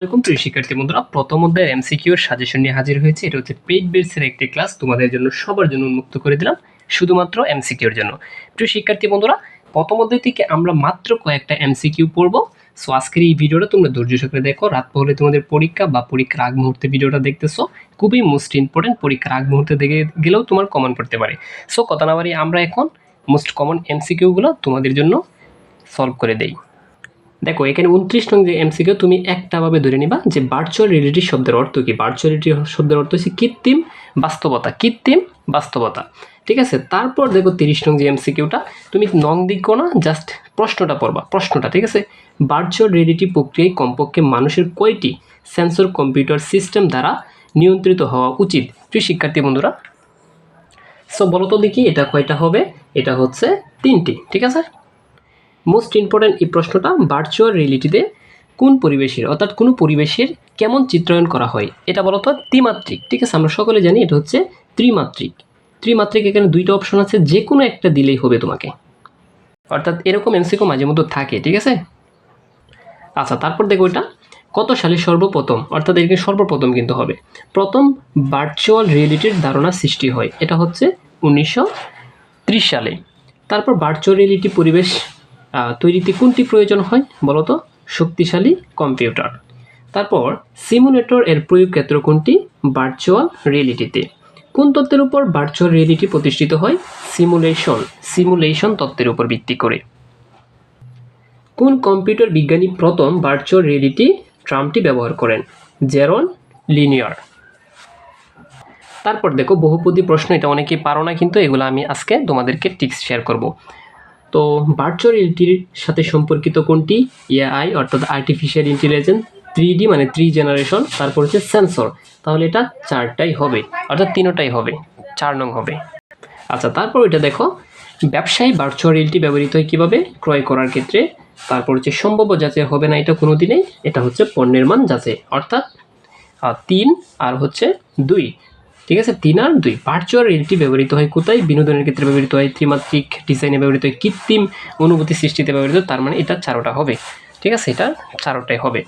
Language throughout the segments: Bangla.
এরকম প্রিয় শিক্ষার্থী বন্ধুরা, প্রথম অধ্যায়ের এমসিকিউর সাজেশন নিয়ে হাজির হয়েছে। এটা হচ্ছে পেইড বেসের একটি ক্লাস, তোমাদের জন্য সবার জন্য উন্মুক্ত করে দিলাম, শুধুমাত্র এমসিকিউর জন্য। প্রিয় শিক্ষার্থী বন্ধুরা, প্রথম অধ্যায় থেকে আমরা মাত্র কয়েকটা এমসিকিউ পড়বো। সো আজকের এই ভিডিওটা তোমরা ধৈর্য সহকারে দেখো। রাত পহলে তোমাদের পরীক্ষা বা পরীক্ষার আগ মুহূর্তে ভিডিওটা দেখতেছো, খুবই মোস্ট ইম্পর্টেন্ট। পরীক্ষার আগ মুহূর্তে দেখে গেলেও তোমার কমন পড়তে পারে। সো কথা না বাড়িয়ে আমরা এখন মোস্ট কমন এমসিকিউগুলো তোমাদের জন্য সলভ করে দেই। দেখো এখানে 29 নং যে এমসিকিউ তুমি একটা ভাবে ধরে নিবা যে ভার্চুয়াল রিয়েলিটি শব্দের অর্থ কি। ভার্চুয়াল রিয়েলিটি শব্দের অর্থ হচ্ছে কৃত্রিম বাস্তবতা, কৃত্রিম বাস্তবতা। ঠিক আছে, তারপর দেখো 30 নং যে এমসিকিউটা, তুমি নং দিকো না, জাস্ট প্রশ্নটা পড়বা, প্রশ্নটা। ঠিক আছে, ভার্চুয়াল রিয়েলিটি প্রক্রিয়ায় কমপক্ষে মানুষের কয়টি সেন্সর কম্পিউটার সিস্টেম দ্বারা নিয়ন্ত্রিত হওয়া উচিত। প্রিয় শিক্ষার্থী বন্ধুরা, সো বলো তো দেখি এটা কয়টা হবে। এটা হচ্ছে 3টি। ঠিক আছে, মোস্ট ইম্পর্টেন্ট এই প্রশ্নটা, ভার্চুয়াল রিয়েলিটিতে কোন পরিবেশের অর্থাৎ কোনো পরিবেশের কেমন চিত্রায়ন করা হয়, এটা বলো তো ত্রিমাত্রিক। ঠিক আছে, আমরা সকলে জানি এটা হচ্ছে ত্রিমাত্রিক। ত্রিমাত্রিক এখানে দুইটা অপশন আছে, যে কোনো একটা দিলেই হবে তোমাকে, অর্থাৎ এরকম এমসিকিউ মাঝে মধ্যে থাকে। ঠিক আছে, আচ্ছা তারপর দেখো এটা কত সালে সর্বপ্রথম, অর্থাৎ এখানে সর্বপ্রথম কিন্তু হবে, প্রথম ভার্চুয়াল রিয়েলিটির ধারণা সৃষ্টি হয়, এটা হচ্ছে 1930 সালে। তারপর ভার্চুয়াল রিয়েলিটি পরিবেশ তৈরিতে কোনটি প্রয়োজন হয় বলো তো, শক্তিশালী কম্পিউটার। তারপর সিমুলেটর এর প্রয়োগ ক্ষেত্র কোনটি, ভার্চুয়াল রিয়েলিটিতে। কোন তত্ত্বের উপর ভার্চুয়াল রিয়েলিটি প্রতিষ্ঠিত হয়, সিমুলেশন, সিমুলেশন তত্ত্বের উপর ভিত্তি করে। কোন কম্পিউটার বিজ্ঞানী প্রথম ভার্চুয়াল রিয়েলিটি টার্মটি ব্যবহার করেন, জেরন লিনিয়ার। তারপর দেখো বহুপদী প্রশ্ন, এটা অনেকেই পারো না, কিন্তু এগুলো আমি আজকে তোমাদেরকে টিপস শেয়ার করব। তো ভার্চুয়াল রিয়েলিটির সাথে সম্পর্কিত কোনটি, এআই অর্থাৎ আর্টিফিশিয়াল ইন্টেলিজেন্স, 3D মানে 3 জেনারেশন, তারপর হচ্ছে সেন্সর। তাহলে এটা 4টাই হবে, অর্থাৎ 3টাই হবে, 4 নং হবে। আচ্ছা তারপর এটা দেখো, ব্যবসায়ী ভার্চুয়াল রিয়েলিটি ব্যবহৃত হয় কীভাবে, ক্রয় করার ক্ষেত্রে। তারপর হচ্ছে সম্ভাব্য যাচাই হবে না এটা কোনো দিনেই, এটা হচ্ছে পণ্যের মান যাচাই, অর্থাৎ 3 আর হচ্ছে 2। ঠিক আছে, 3 আর 2। ভার্চুয়াল রিয়েলিটি ব্যবহৃত হয় কোথায়, বিনোদনের ক্ষেত্রে ব্যবহৃত হয়, ত্রিমাত্রিক ডিজাইনে ব্যবহৃত হয়, কৃত্রিম অনুভূতি সৃষ্টিতে ব্যবহৃত, তার মানে এটা 4টা হবে। ঠিক আছে, এটা 4টাই হবে।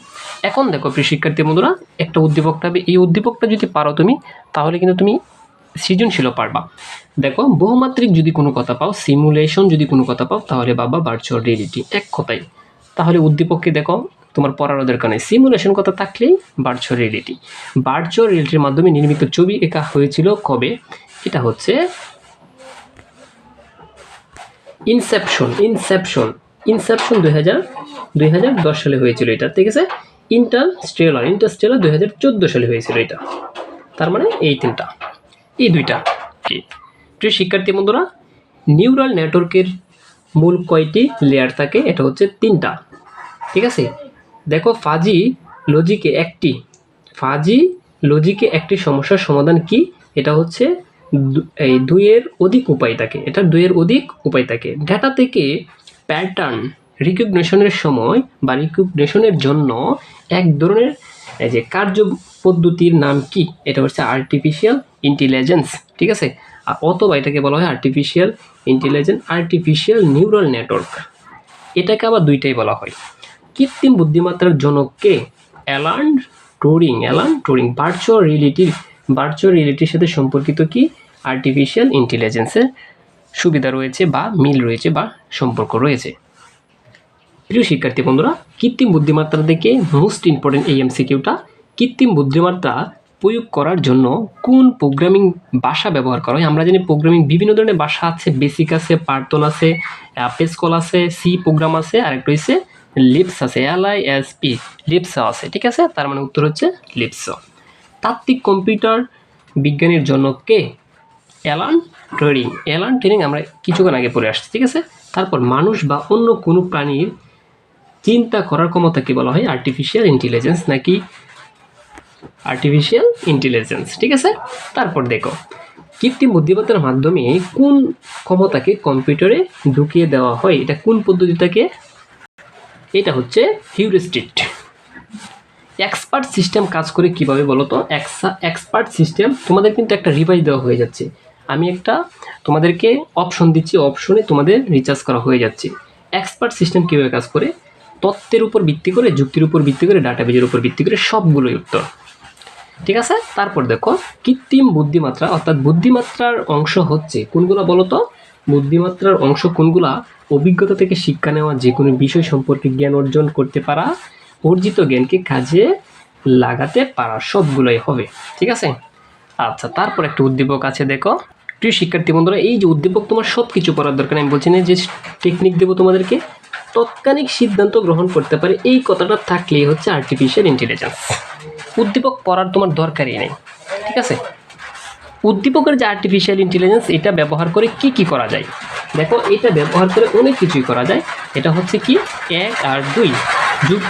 এখন দেখো প্রিয় শিক্ষার্থী বন্ধুরা, একটা উদ্দীপকটা হবে, এই উদ্দীপকটা যদি পারো তুমি, তাহলে কিন্তু তুমি সৃজনশীলও পারবা। দেখো বহুমাত্রিক যদি কোনো কথা পাও, সিমুলেশন যদি কোনো কথা পাও, তাহলে বাবা ভার্চুয়াল রিয়েলিটি, এক কথাই। তাহলে উদ্দীপককে দেখো, তোমার পড়ার দরকার নেই, সিমুলেশন কথা থাকলেই ভার্চুয়াল রিয়েলিটি। ভার্চুয়াল রিয়েলিটির মাধ্যমে নির্মিত ছবি এঁকা হয়েছিল কবে, এটা হচ্ছে ইনসেপশন, ইনসেপশন, ইনসেপশন 2010 সালে হয়েছিল এটা। ঠিক আছে, ইন্টারস্টেলার, ইন্টারস্টেলার 2014 সালে হয়েছিল এটা। তার মানে এই 3টা, এই 2টা কি। প্রিয় শিক্ষার্থী বন্ধুরা, নিউরাল নেটওয়ার্কের মূল কয়টি লেয়ার থাকে, এটা হচ্ছে 3টা। ঠিক আছে, দেখো ফাজি লজিকে একটি সমস্যার সমাধান কি, এটা হচ্ছে এই 2-এর অধিক উপায় থাকে, এটা 2-এর অধিক উপায় থাকে। ডেটা থেকে প্যাটার্ন রিকগনিশনের সময় বা রিকগনিশনের জন্য এক ধরনের এই যে কার্য পদ্ধতির নাম কি, এটা হচ্ছে আর্টিফিশিয়াল ইন্টেলিজেন্স। ঠিক আছে, অথবা এটাকে বলা হয় artificial intelligence, artificial neural network. এটাকে আবার 2টাই বলা হয়। কৃত্রিম বুদ্ধিমত্তার জনক কে, Alan Turing, Alan Turing. Virtual রিয়েলিটির সাথে সম্পর্কিত কি, আর্টিফিশিয়াল ইন্টেলিজেন্সের সুবিধা রয়েছে বা মিল রয়েছে বা সম্পর্ক রয়েছে। প্রিয় শিক্ষার্থী বন্ধুরা, কৃত্রিম বুদ্ধিমত্তার দিকে মোস্ট ইম্পর্টেন্ট এই এমসিকিউটা, কৃত্রিম বুদ্ধিমত্তা প্রয়োগ করার জন্য কোন প্রোগ্রামিং ভাষা ব্যবহার করা হয়। আমরা জানি প্রোগ্রামিং বিভিন্ন ধরনের ভাষা আছে, বেসিক আছে, পাইথন আছে, প্যাসকেল আছে, সি প্রোগ্রাম আছে, আর একটা হচ্ছে লিপস আছে, LISP, লিপস আছে। ঠিক আছে, তার মানে উত্তর হচ্ছে লিপস। তাত্ত্বিক কম্পিউটার বিজ্ঞানের জনক কে, অ্যালান টুরিং। অ্যালান টুরিং আমরা কিছুক্ষণ আগে পড়ে আসছি। ঠিক আছে, তারপর মানুষ বা অন্য কোনো প্রাণীর চিন্তা করার ক্ষমতাকে বলা হয় আর্টিফিশিয়াল ইন্টেলিজেন্স নাকি আর্টিফিশিয়াল ইন্টেলিজেন্স। ঠিক আছে, তারপর দেখো কৃত্রিম বুদ্ধিমত্তার মাধ্যমে কোন ক্ষমতাকে কম্পিউটারে ঢুকিয়ে দেওয়া হয়, এটা কোন পদ্ধতিটাকে, এটা হচ্ছে হিউরিস্টিক। এক্সপার্ট সিস্টেম কাজ করে কিভাবে বলো তো, এক্সপার্ট সিস্টেম তোমাদের কিন্তু একটা রিভাইজ দেওয়া হয়ে যাচ্ছে, আমি একটা তোমাদেরকে অপশন দিচ্ছি, অপশনে তোমাদের রিচার্জ করা হয়ে যাচ্ছে। এক্সপার্ট সিস্টেম কীভাবে কাজ করে, তত্ত্বের উপর ভিত্তি করে, যুক্তির উপর ভিত্তি করে, ডাটাবেজের উপর ভিত্তি করে সবগুলোই উত্তর। ঠিক আছে, তারপর দেখো কৃত্রিম বুদ্ধিমাত্রা, অর্থাৎ বুদ্ধিমাত্রার অংশ হচ্ছে কোনগুলো বলো তো? বুদ্ধিমাত্রার অংশ কোনগুলা? অভিজ্ঞতা থেকে শিক্ষা নেওয়া, যে কোনো বিষয় সম্পর্কে জ্ঞান অর্জন করতে পারা, অর্জিত জ্ঞানকে কাজে লাগাতে পারা, সবগুলোই হবে। ঠিক আছে, আচ্ছা তারপর একটা উদ্দীপক আছে দেখো। প্রিয় শিক্ষার্থী বন্ধুরা, এই যে উদ্দীপক তোমার সব কিছু পড়ার দরকার, আমি বলছি না যে টেকনিক দেবো তোমাদেরকে, তৎক্ষণিক সিদ্ধান্ত গ্রহণ করতে পারে, এই কথাটা থাকলেই হচ্ছে আর্টিফিশিয়াল ইন্টেলিজেন্স। উদ্দীপক পড়ার তোমার দরকারই নেই। ঠিক আছে, উদ্দীপকের যে আর্টিফিশিয়াল ইন্টেলিজেন্স, এটা ব্যবহার করে কি কি করা যায় দেখো। এটা ব্যবহার করে অনেক কিছুই করা যায়। এটা হচ্ছে কি 1 আর 2 যুগ।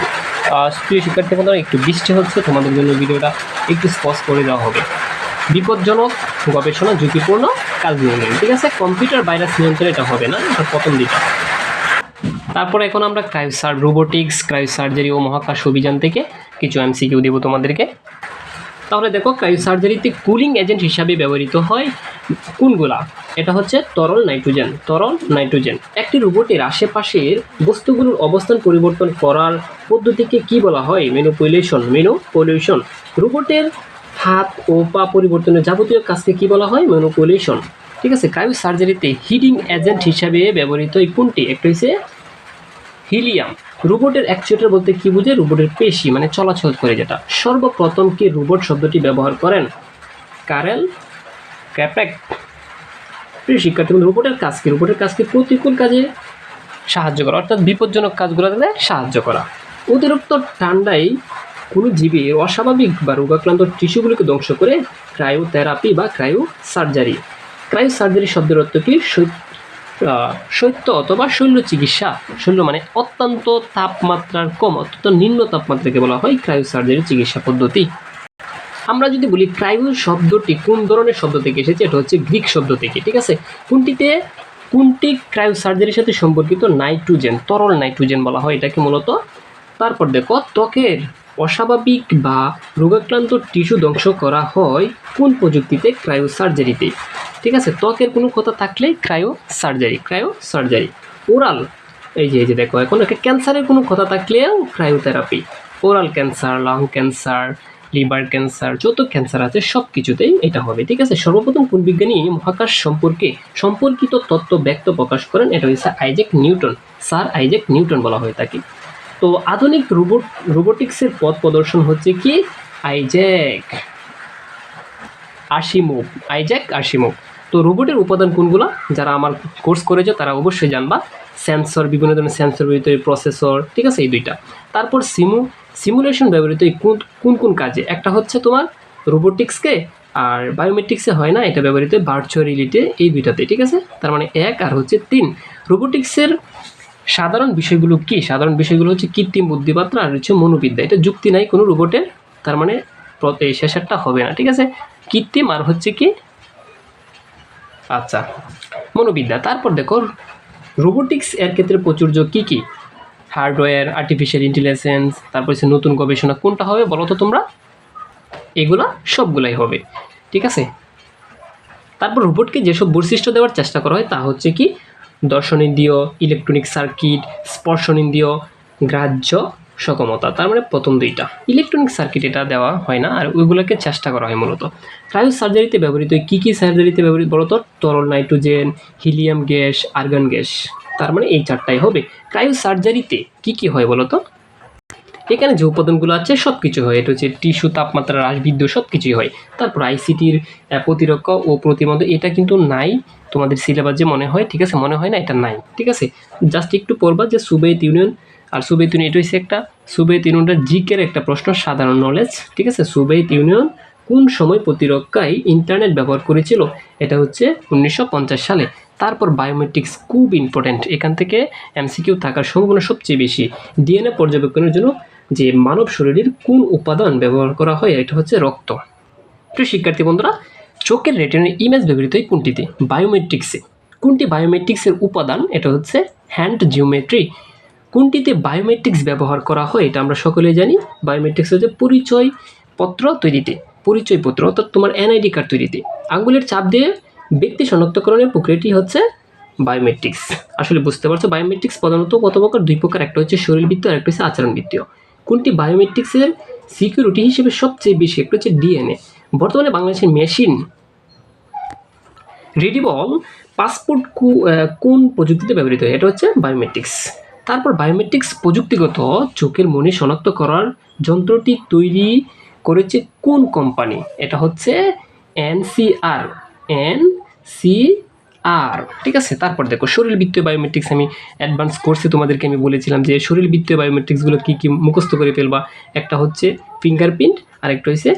প্রিয় শিক্ষার্থী বন্ধুরা, একটু বৃষ্টি হচ্ছে, তোমাদের জন্য ভিডিওটা একটু স্পষ্ট করে দেওয়া হবে। বিপজ্জনক গবেষণা, ঝুঁকিপূর্ণ কাজ নিয়ন্ত্রণ। ঠিক আছে, কম্পিউটার ভাইরাস নিয়ন্ত্রণ এটা হবে না, এটা প্রথম দিকে। তারপরে এখন আমরা রোবোটিক্স, ক্রায়োসার্জারি ও মহাকাশ অভিযান থেকে কিছু এমসিকিউ দেবো তোমাদেরকে। তাহলে দেখো, ক্রায়োসার্জারিতে কুলিং এজেন্ট হিসাবে ব্যবহৃত হয় কোনগুলা? এটা হচ্ছে তরল নাইট্রোজেন। তরল নাইট্রোজেন। একটি রোবটের আশেপাশের বস্তুগুলোর অবস্থান পরিবর্তন করার পদ্ধতিকে কি বলা হয়? ম্যানিপুলেশন। ম্যানিপুলেশন। রোবটের হাত ও পা পরিবর্তনের যাবতীয় কাজকে কি বলা হয়? ম্যানিপুলেশন। ঠিক আছে, ক্রায়োসার্জারিতে হিটিং এজেন্ট হিসাবে ব্যবহৃত কোনটি? একটা হচ্ছে হিলিয়াম। রোবটের অ্যাকচুয়েটর বলতে কি বুঝে? রোবটের পেশি, মানে চলাচল করে যেটা। সর্বপ্রথম কি রোবট শব্দটি ব্যবহার করেন? কারেল ক্যাপেক। প্রিয় শিক্ষার্থী, রোবটের কাজ কি? রোবটের কাজ কি? প্রতিকূল কাজে সাহায্য করা, অর্থাৎ বিপজ্জনক কাজগুলোতে সাহায্য করা। অতিরিক্ত ঠান্ডায় কোনো জীবের অস্বাভাবিক বা রোগাক্রান্ত টিস্যুগুলিকে ধ্বংস করে ক্রায়োথেরাপি বা ক্রায়োসার্জারি। ক্রায়োসার্জারি শব্দের অর্থ কি? শৈত্য অথবা শৈল্য চিকিৎসা। শৈল্য মানে অত্যন্ত তাপমাত্রার কম, অত্যন্ত নিম্ন তাপমাত্রাকে বলা হয় ক্রায়োসার্জারি চিকিৎসা পদ্ধতি। আমরা যদি বলি ক্রায়ো শব্দটি কোন ধরনের শব্দ থেকে এসেছে, এটা হচ্ছে গ্রিক শব্দ থেকে। ঠিক আছে, কোনটি ক্রায়োসার্জারির সাথে সম্পর্কিত? নাইট্রোজেন, তরল নাইট্রোজেন বলা হয় এটাকে মূলত। তারপর দেখো, ত্বকের অস্বাভাবিক বা রোগাক্রান্ত টিস্যু ধ্বংস করা হয় কোন প্রযুক্তিতে? ক্রায়োসার্জারিতে। ঠিক আছে, ত্বকের কোনো কথা থাকলে ক্রায়োসার্জারি। ওরাল, এই যে দেখো, এখন ক্যান্সারের কোনো কথা থাকলেও cryotherapy. Oral cancer, lung cancer, liver cancer, যত ক্যান্সার আছে সব কিছুতেই এটা হবে। ঠিক আছে, সর্বপ্রথম কোন বিজ্ঞানী মহাকাশ সম্পর্কিত তত্ত্ব ব্যক্ত প্রকাশ করেন? এটা হচ্ছে Isaac Newton. Sir Isaac Newton বলা হয় তাকে। তো আধুনিক রোবোটিক্সের পথ প্রদর্শন হচ্ছে কি? আইজ্যাক আশিমোভ। তো রোবটের উপাদান কোনগুলো? যারা আমার কোর্স করেছো তারা অবশ্যই জানবা। সেন্সর, বিভিন্ন ধরনের সেন্সর ব্যবহৃত, প্রসেসর। ঠিক আছে, এই দুইটা। তারপর সিমুলেশন ব্যবহৃত কোন কাজে? একটা হচ্ছে তোমার রোবোটিক্সকে, আর বায়োমেট্রিক্সে হয় না, এটা ব্যবহৃত ভার্চুয়াল রিয়েলিটি, এই দুইটাতে। ঠিক আছে, তার মানে 1 আর হচ্ছে 3। রোবোটিক্সের সাধারণ বিষয়গুলো কি? সাধারণ বিষয়গুলো হচ্ছে কৃত্রিম বুদ্ধিমত্তা আর হচ্ছে মনোবিদ্যা। এটা যুক্তি নাই কোনো রোবটের, তার মানে শেষেরটা হবে না। ঠিক আছে, কৃত্রিম আর হচ্ছে কি আচ্ছা মনোবিদ্যা। তারপর দেখো, রোবোটিক্স এর ক্ষেত্রে প্রচুর্য কি কি? হার্ডওয়্যার, আর্টিফিশিয়াল ইন্টেলিজেন্স, তারপর হচ্ছে নতুন গবেষণা। কোনটা হবে বলো তো তোমরা? এগুলা সবগুলাই হবে। ঠিক আছে, তারপর রোবটকে যেসব বৈশিষ্ট্য দেওয়ার চেষ্টা করা হয় তা হচ্ছে কি? দর্শনেন্দ্রিয়, ইলেকট্রনিক সার্কিট, স্পর্শনেন্দ্রিয়, গ্রাহ্য সক্ষমতা। তার মানে প্রথম দুইটা। ইলেকট্রনিক সার্কিট এটা দেওয়া হয় না, আর ওইগুলোকে চেষ্টা করা হয় মূলত। ক্রায়োসার্জারিতে ব্যবহৃত কি সার্জারিতে ব্যবহৃত বলতো? তরল nitrogen, helium gas, argon gas. তার মানে এই 4টাই হবে। ক্রায়োসার্জারিতে কি হয় বলতো? এখানে যে উপাদানগুলো আছে সব কিছু হয়। এটা হচ্ছে টিস্যু, তাপমাত্রা হ্রাস, বিদ্যুৎ, সব কিছুই হয়। তারপর আইসিটির প্রতিরক্ষা ও প্রতিবন্ধক, এটা কিন্তু নাই তোমাদের সিলেবাস যে মনে হয়। ঠিক আছে, মনে হয় না, এটা নাই। ঠিক আছে, জাস্ট একটু পড়বা যে সোভিয়েত ইউনিয়ন, আর সোভিয়েত ইউনিয়ন এটা হচ্ছে একটা সোভিয়েত ইউনিয়নটা জিকের একটা প্রশ্ন, সাধারণ নলেজ। ঠিক আছে, সোভিয়েত ইউনিয়ন কোন সময় প্রতিরক্ষায় ইন্টারনেট ব্যবহার করেছিল? এটা হচ্ছে 1950 সালে। তারপর বায়োমেট্রিক্স খুব ইম্পর্টেন্ট, এখান থেকে এমসিকিউ থাকার সম্ভাবনা সবচেয়ে বেশি। ডিএনএ পর্যবেক্ষণের জন্য যে মানব শরীরের কোন উপাদান ব্যবহার করা হয়? এটা হচ্ছে রক্ত। প্রিয় শিক্ষার্থী বন্ধুরা, চোখের রেটিনার ইমেজ ব্যবহৃত হয় কোনটিতে? বায়োমেট্রিক্সে। কোনটি বায়োমেট্রিক্সের উপাদান? এটা হচ্ছে হ্যান্ড জিওমেট্রি। কোনটিতে বায়োমেট্রিক্স ব্যবহার করা হয়? এটা আমরা সকলেই জানি। বায়োমেট্রিক্স হচ্ছে পরিচয়পত্র তৈরিতে, অর্থাৎ তোমার এনআইডি কার্ড তৈরিতে। আঙ্গুলের চাপ দিয়ে ব্যক্তি শনাক্তকরণের প্রক্রিয়াটি হচ্ছে বায়োমেট্রিক্স। আসলে বুঝতে পারছো বায়োমেট্রিক্স প্রধানত কত প্রকার? দুই প্রকার, একটা হচ্ছে শরীরবৃত্তীয় আর একটা হচ্ছে আচরণবৃত্তীয়। কোনটি বায়োমেট্রিক্সের সিকিউরিটি হিসেবে সবচেয়ে বেশি? একটা হচ্ছে ডিএনএ। বর্তমানে বাংলাদেশের মেশিন রিডেবল পাসপোর্ট কোন প্রযুক্তিতে ব্যবহৃত হয়? এটা হচ্ছে বায়োমেট্রিক্স। তারপর বায়োমেট্রিক্স প্রযুক্তিগত চোখের মনি শনাক্ত করার যন্ত্রটি তৈরি করেছে কোন কোম্পানি? এটা হচ্ছে এনসিআর। এনসিআর, ঠিক আছে। তারপর দেখো শরীরবৃত্তীয় বায়োমেট্রিক্স, আমি অ্যাডভান্স কোর্সে তোমাদেরকে আমি বলেছিলাম যে শরীরবৃত্তীয় বায়োমেট্রিক্সগুলো কী কী মুখস্থ করে ফেলবা। একটা হচ্ছে ফিঙ্গারপ্রিন্ট, আর একটা হচ্ছে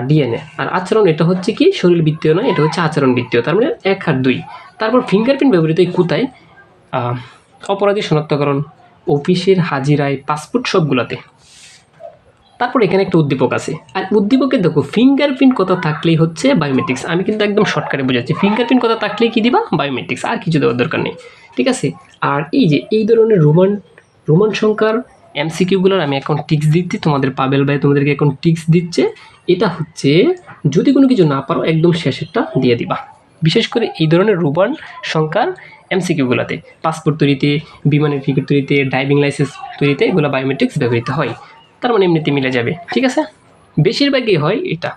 ডিএনএ। আর আচরণ, এটা হচ্ছে কি শরীরবৃত্তীয় নয়, এটা হচ্ছে আচরণবৃত্তীয়, তার মানে 1 আর 2। তারপর ফিঙ্গারপ্রিন্ট ব্যবহৃত কোথায়? অপরাধী শনাক্তকরণ, অফিসের হাজিরায়, পাসপোর্ট, সবগুলোতে। তারপর এখানে একটা উদ্দীপক আছে, আর উদ্দীপকে দেখো ফিঙ্গারপ্রিন্ট কথা থাকলেই হচ্ছে বায়োমেট্রিক্স। আমি কিন্তু একদম শর্টকাটে বোঝাচ্ছি, ফিঙ্গারপ্রিন্ট কথা থাকলেই কি দিবা? বায়োমেট্রিক্স, আর কিছু দেওয়ার দরকার নেই, ঠিক আছে। আর এই যে এই ধরনের রোমান সংখ্যার এমসিকিউগুলোর আমি এখন টিক্স দিচ্ছি, তোমাদের পাবেল ভাই তোমাদেরকে এখন টিক্স দিচ্ছে। এটা হচ্ছে যদি কোনো কিছু না পারো একদম শেষেরটা দিয়ে দিবা, বিশেষ করে এই ধরনের রোমান সংখ্যার এমসিকিউগুলোতে, পাসপোর্ট তৈরিতে, বিমানের টিকিট তৈরিতে, ড্রাইভিং লাইসেন্স তৈরিতে, এগুলো বায়োমেট্রিক্স ব্যবহৃত হয়। তার মানে এমনিতে মিলে যাবে, ঠিক আছে। বেশিরভাগই হয় এটা,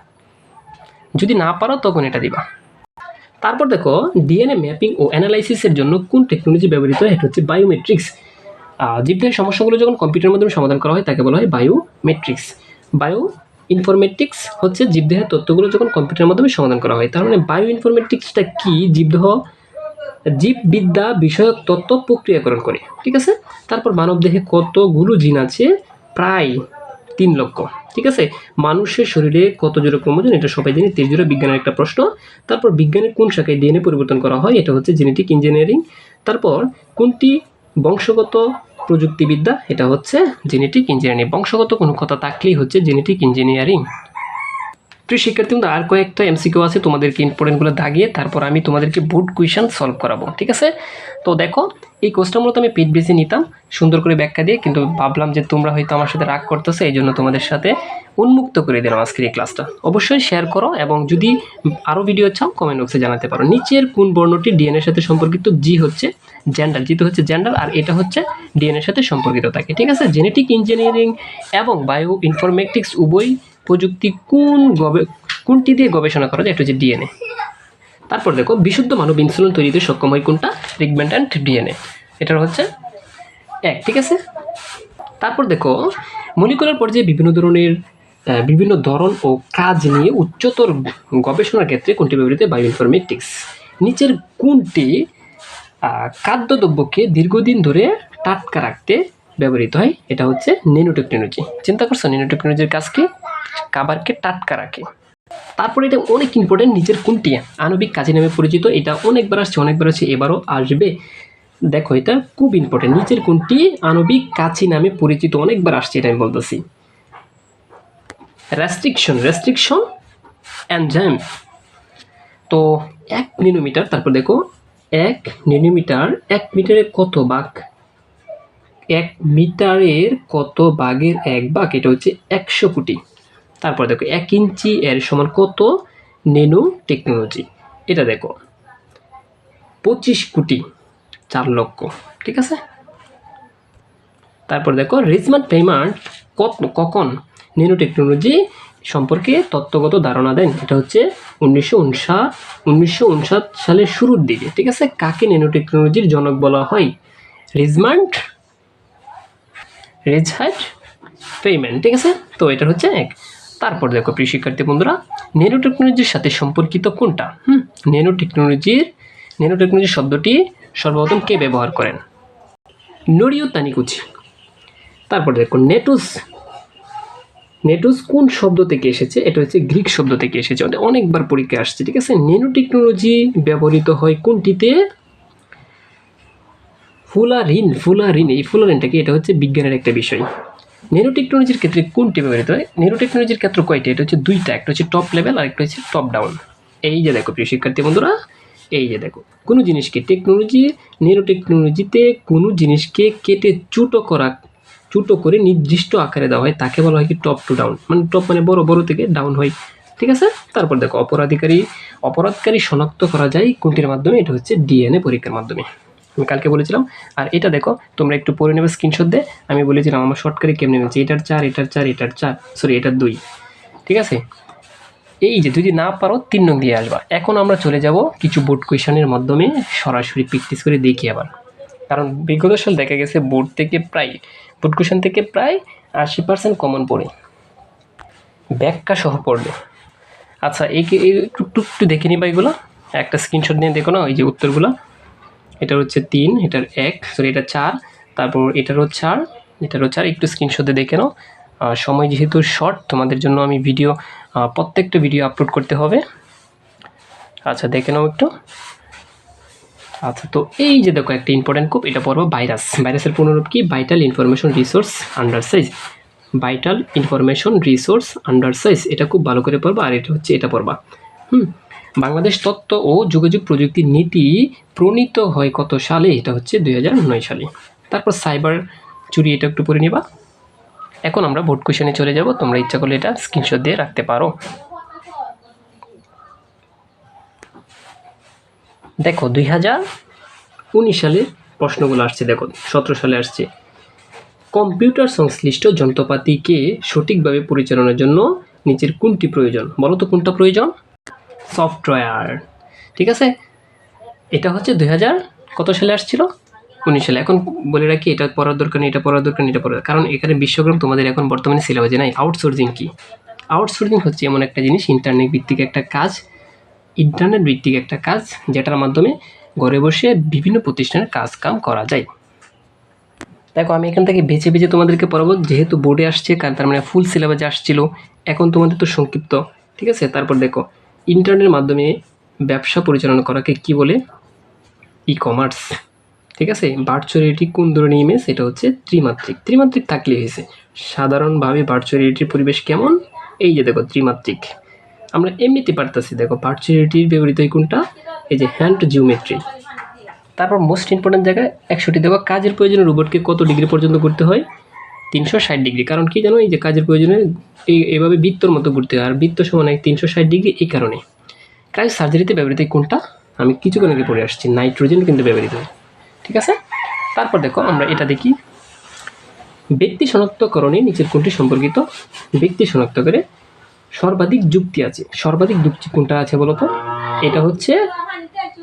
যদি না পারো তখন এটা দিবা। তারপর দেখো ডিএনএ ম্যাপিং ও অ্যানালাইসিসের জন্য কোন টেকনোলজি ব্যবহৃত হয়? এটা হচ্ছে বায়োমেট্রিক্স। জীবদেহের সমস্যাগুলো যখন কম্পিউটারের মাধ্যমে সমাধান করা হয় তাকে বলা হয় বায়োমেট্রিক্স। বায়ো ইনফরমেটিক্স হচ্ছে জীবদেহের তথ্যগুলো যখন কম্পিউটারের মাধ্যমে সমাধান করা হয়। তার মানে বায়ো ইনফরমেটিক্সটা কি? জীববিদ্যা বিষয়ক তথ্য প্রক্রিয়াকরণ করে, ঠিক আছে। তারপর মানবদেহে কতগুলো জিন আছে? প্রায় 3 লক্ষ, ঠিক আছে। মানুষের শরীরে কত জোড়া ক্রোমোজোম? এটা সবাই জানি 23 জোড়া, বিজ্ঞানের একটা প্রশ্ন। তারপর বিজ্ঞানের কোন শাখায় ডিএনএ পরিবর্তন করা হয়? এটা হচ্ছে জেনেটিক ইঞ্জিনিয়ারিং। তারপর কোনটি বংশগত প্রযুক্তিবিদ্যা? এটা হচ্ছে জেনেটিক ইঞ্জিনিয়ারিং। বংশগত কোনো কথা থাকলেই হচ্ছে জেনেটিক ইঞ্জিনিয়ারিং। প্রিয় শিক্ষার্থী বন্ধু, আর কয়েকটা এমসিকিউ আছে, তোমাদেরকে ইম্পর্টেন্টগুলো দাগিয়ে তারপর আমি তোমাদেরকে বোর্ড কুয়েশন সলভ করাবো, ঠিক আছে। তো দেখো এই কোর্সটা মূলত আমি পেড বেসে নিতাম সুন্দর করে ব্যাখ্যা দিয়ে, কিন্তু ভাবলাম যে তোমরা হয়তো আমার সাথে রাগ করতেছো, এই জন্য তোমাদের সাথে উন্মুক্ত করে দিলাম আজকের এই ক্লাসটা। অবশ্যই শেয়ার করো, এবং যদি আরও ভিডিও চাও কমেন্ট বক্সে জানাতে পারো। নিচের কোন বর্ণটি ডিএনএর সাথে সম্পর্কিত? জি হচ্ছে জেন্ডার, জি তো হচ্ছে জেন্ডার, আর এটা হচ্ছে ডিএনএর সাথে সম্পর্কিত থাকে, ঠিক আছে। জেনেটিক ইঞ্জিনিয়ারিং এবং বায়ো ইনফরমেটিক্স উভয় প্রযুক্তি কোনটি দিয়ে গবেষণা করা যায়? এটা হচ্ছে ডিএনএ। তারপর দেখো বিশুদ্ধ মানব ইনসুলিন তৈরিতে সক্ষম হয় কোনটা? রিকম্যান্ড্যান্ট ডিএনএ, এটা হচ্ছে 1, ঠিক আছে। তারপর দেখো মলিকুলার পর্যায়ে বিভিন্ন ধরন ও কাজ নিয়ে উচ্চতর গবেষণার ক্ষেত্রে কোনটি ব্যবহৃত? Bio informatics. নিচের কোনটি খাদ্যদ্রব্যকে দীর্ঘদিন ধরে টাটকা রাখতে ব্যবহৃত হয়? এটা হচ্ছে ন্যানো টেকনোলজি। চিন্তা করছো ন্যানো টেকনোলজির কাজ কি? খাবারকে টাটকা রাখে। তারপরে এটা অনেক ইম্পর্টেন্ট, নিচের কোনটি আণবিক কাজী নামে পরিচিত? এটা অনেকবার আসছে, এবারও আসবে। দেখো এটা খুব ইম্পর্টেন্ট, নিচের কোনটি আণবিক কাজী নামে পরিচিত? অনেকবার আসছে, এটা আমি বলতেছি। Restriction enzyme. তো 1 ন্যানোমিটার, তারপর দেখো 1 ন্যানোমিটার 1 মিটারের কত ভাগ? 1 মিটারের কত ভাগের 1 ভাগ? এটা হচ্ছে 100 কোটি। তারপর দেখো 1 ইঞ্চি এর সমান কত ন্যানো টেকনোলজি? এটা দেখো 25 কোটি 4 লক্ষ, ঠিক আছে। তারপর দেখো রিচমান্ড ফেইমান কখন ন্যানো টেকনোলজি সম্পর্কে তত্ত্বগত ধারণা দেন? এটা হচ্ছে 1959 সালের শুরুর দিকে, ঠিক আছে। কাকে ন্যানো টেকনোলজির জনক বলা হয়? রিচমান্ড ফেইমান, ঠিক আছে। তো এটা হচ্ছে 1। তারপর দেখো প্রিয় শিক্ষার্থী বন্ধুরা, ন্যানো টেকনোলজির সাথে সম্পর্কিত কোনটা? ন্যানো টেকনোলজি শব্দটি সর্বপ্রথম কে ব্যবহার করেন? নোরিও তানিগুচি। তারপর দেখো নেটুস কোন শব্দ থেকে এসেছে? এটা হচ্ছে গ্রিক শব্দ থেকে এসেছে, অনেকবার পরীক্ষায় আসছে, ঠিক আছে। ন্যানো টেকনোলজি ব্যবহৃত হয় কোনটিতে? ফুলারিন। এই ফুলারিনটাকে, এটা হচ্ছে বিজ্ঞানের একটা বিষয়। ন্যানো টেকনোলজির ক্ষেত্রে কোনটি ব্যবহৃত হয়? ন্যানো টেকনোলজির ক্ষেত্রে কয়টা? এটা হচ্ছে 2টা, একটা হচ্ছে টপ লেভেল আর একটা হচ্ছে টপ ডাউন। এই যে দেখো প্রিয় শিক্ষার্থী বন্ধুরা, এই যে দেখো কোনো জিনিসকে ন্যানো টেকনোলজিতে কোনো জিনিসকে কেটে ছোটো করে নির্দিষ্ট আকারে দেওয়া হয়, তাকে বলা হয় কি টপ টু ডাউন। মানে টপ মানে বড় থেকে ডাউন হয় ঠিক আছে। তারপর দেখো অপরাধকারী শনাক্ত করা যায় কোনটির মাধ্যমে? এটা হচ্ছে ডিএনএ পরীক্ষার মাধ্যমে, আমি কালকে বলেছিলাম। আর এটা দেখো তোমরা একটু পড়ে নেবে স্ক্রিনশট দিয়ে, আমি বলেছিলাম আমার শর্টকাটে কেমনে নিয়েছি, এটার 4 এটার 4 এটার 4 সরি এটার 2, ঠিক আছে। এই যে যদি না পারো 3 নং দিয়ে আসবা। এখন আমরা চলে যাব কিছু বোর্ড কোয়েশনের মাধ্যমে সরাসরি প্র্যাকটিস করে দেখি আবার, কারণ বিগত সাল দেখা গেছে বোর্ড কোয়েশন থেকে প্রায় 80% কমন পড়ে, ব্যাখ্যা সহ পড়বে। আচ্ছা একটু দেখে নিবা এগুলো, একটা স্ক্রিনশট নিয়ে দেখো না ওই যে উত্তরগুলো। এটা হচ্ছে 3, এটার 1 সরি এটা 4, তারপর এটারও 4, এটারও 4, একটু স্ক্রিনশটে দেখে নাও। সময় যেহেতু শর্ট তোমাদের জন্য আমি প্রত্যেকটা ভিডিও আপলোড করতে হবে। আচ্ছা দেখে নাও একটু। আচ্ছা তো এই যে দেখো একটা ইম্পর্টেন্ট খুব, এটা পড়বো ভাইরাসের পুনরূপ কি? Vital information resource under size, এটা খুব ভালো করে পড়বা। আর এটা হচ্ছে এটা পড়বা। বাংলাদেশ তথ্য ও যোগাযোগ প্রযুক্তি নীতি প্রণীত হয় কত সালে? এটা হচ্ছে 2009 সালে। তারপর সাইবার চুরি, এটা একটু পড়ে নিবা। এখন আমরা বোর্ড কোয়েশনে চলে যাব, তোমরা ইচ্ছা করলে এটা স্ক্রিনশট দিয়ে রাখতে পারো। দেখো 2019 সালে প্রশ্নগুলো আসছে, দেখো 17 সালে আসছে। কম্পিউটার সংশ্লিষ্ট যন্ত্রপাতিকে সঠিকভাবে পরিচালনার জন্য নিচের কোনটি প্রয়োজন? বলো তো কোনটা প্রয়োজন? সফটওয়্যার, ঠিক আছে। এটা হচ্ছে 2000 কত সালে আসছিল? 19 সালে। এখন বলে রাখি এটা পড়ার দরকার নেই, এটা পড়ার দরকার নেই, এটা পড়ার, কারণ এখানে বিশ্বগ্রাম তোমাদের এখন বর্তমানে সিলেবাসে নাই। আউটসোর্সিং কি? আউটসোর্সিং হচ্ছে এমন একটা জিনিস, ইন্টারনেট ভিত্তিক একটা কাজ যেটার মাধ্যমে ঘরে বসে বিভিন্ন প্রতিষ্ঠানের কাজ কাম করা যায়। দেখো আমি এখান থেকে বেছে বেছে তোমাদেরকে পড়াবো, যেহেতু বোর্ডে আসছে, কারণ তার মানে ফুল সিলেবাসে আসছিল, এখন তোমাদের তো সংক্ষিপ্ত, ঠিক আছে। তারপর দেখো ইন্টারনেটের মাধ্যমে ব্যবসা পরিচালনা করাকে কি বলে? ই কমার্স, ঠিক আছে। ভার্চুয়াল রিয়েলিটি কোন ধরনের ইমেজ? এটা হচ্ছে ত্রিমাত্রিক থাকলেই হয়েছে। সাধারণভাবে ভার্চুয়াল রিয়েলিটির পরিবেশ কেমন? এই যে দেখো ত্রিমাত্রিক, আমরা এমনিতে পারতেছি। দেখো ভার্চুয়াল রিয়েলিটির ব্যবহৃত কোনটা? এই যে হ্যান্ড জিওমেট্রি। তারপর মোস্ট ইম্পর্টেন্ট জায়গায় 100টি দেখো কাজের প্রয়োজনে রোবটকে কত ডিগ্রি পর্যন্ত ঘুরতে হয়? 360 ডিগ্রি। কারণ কি জানো? এই যে কাজের প্রয়োজনে এইভাবে বৃত্তর মতো ঘুরতে হয়, আর বৃত্ত সমান 360 ডিগ্রি। এই কারণে ক্রাইও সার্জারিতে ব্যবহৃত কোনটা? আমি কিছুক্ষণ আগে পড়ে আসছি, নাইট্রোজেন কিন্তু ব্যবহৃত হয়, ঠিক আছে। তারপর দেখো আমরা এটা দেখি, ব্যক্তি শনাক্তকরণে নিচের কোনটি সম্পর্কিত? ব্যক্তি শনাক্ত করে সর্বাধিক যুক্তি আছে, সর্বাধিক যুক্তি কোনটা আছে বলো তো? এটা হচ্ছে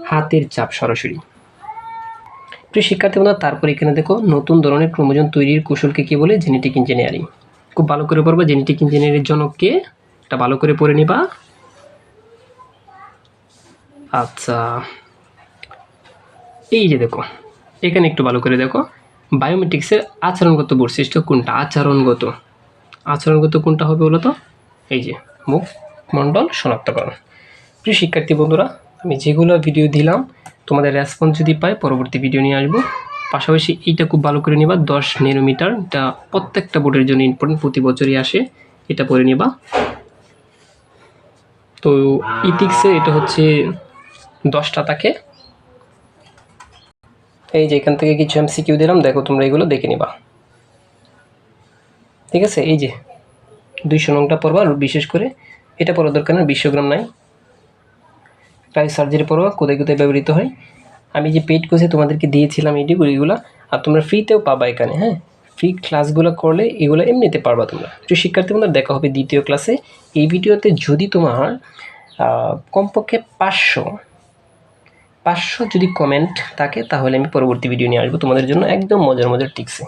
হাতের চাপ সরাসরি। প্রিয় শিক্ষার্থী বন্ধুরা, তারপর এখানে দেখো নতুন ধরনের ক্রোমোজোম তৈরির কৌশলকে কি বলে? Genetic engineering. খুব ভালো করে পড়বা, জেনেটিক ইঞ্জিনিয়ারিংয়ের জনককে, এটা ভালো করে পড়ে নিবা। আচ্ছা এই যে দেখো এখানে একটু ভালো করে দেখো, বায়োমেট্রিক্সের আচরণগত বৈশিষ্ট্য কোনটা? আচরণগত কোনটা হবে বলো তো? এই যে মুখমণ্ডল শনাক্তকরণ। প্রিয় শিক্ষার্থী বন্ধুরা, আমি যেগুলো ভিডিও দিলাম তোমাদের রেসপন্স যদি পাই পরবর্তী ভিডিও নিয়ে আসবো। পাশাপাশি এইটা খুব ভালো করে নিবা, 10 ন্যানোমিটার, এটা প্রত্যেকটা বোর্ডের জন্য ইম্পর্টেন্ট, প্রতি বছরই আসে, এটা পড়ে নিবা। তো ইথিক্সে এটা হচ্ছে 10টা থাকে। এই যে এখান থেকে কিছু এমসিকিউ দিলাম, দেখো তোমরা এগুলো দেখে নিবা, ঠিক আছে। এই যে 200 নংটা পড়বা, বিশেষ করে এটা পড়ার দরকার নেই, বিশ্বগ্রাম নাই। ক্রাইও সার্জারি পড়বা, কোথায় কোথায় ব্যবহৃত হয়। আমি যে পেইড কোর্সে তোমাদেরকে দিয়েছিলাম এইগুলো, আর তোমরা ফ্রিতেও পাবা এখানে, হ্যাঁ। ফ্রি ক্লাসগুলো করলে এগুলো এমনিতে পারবা তোমরা। তো শিক্ষার্থী বন্ধুরা, দেখা হবে দ্বিতীয় ক্লাসে। এই ভিডিওতে যদি তোমার কমপক্ষে 500 যদি কমেন্ট থাকে, তাহলে আমি পরবর্তী ভিডিও নিয়ে আসবো তোমাদের জন্য, একদম মজার টিক্সে।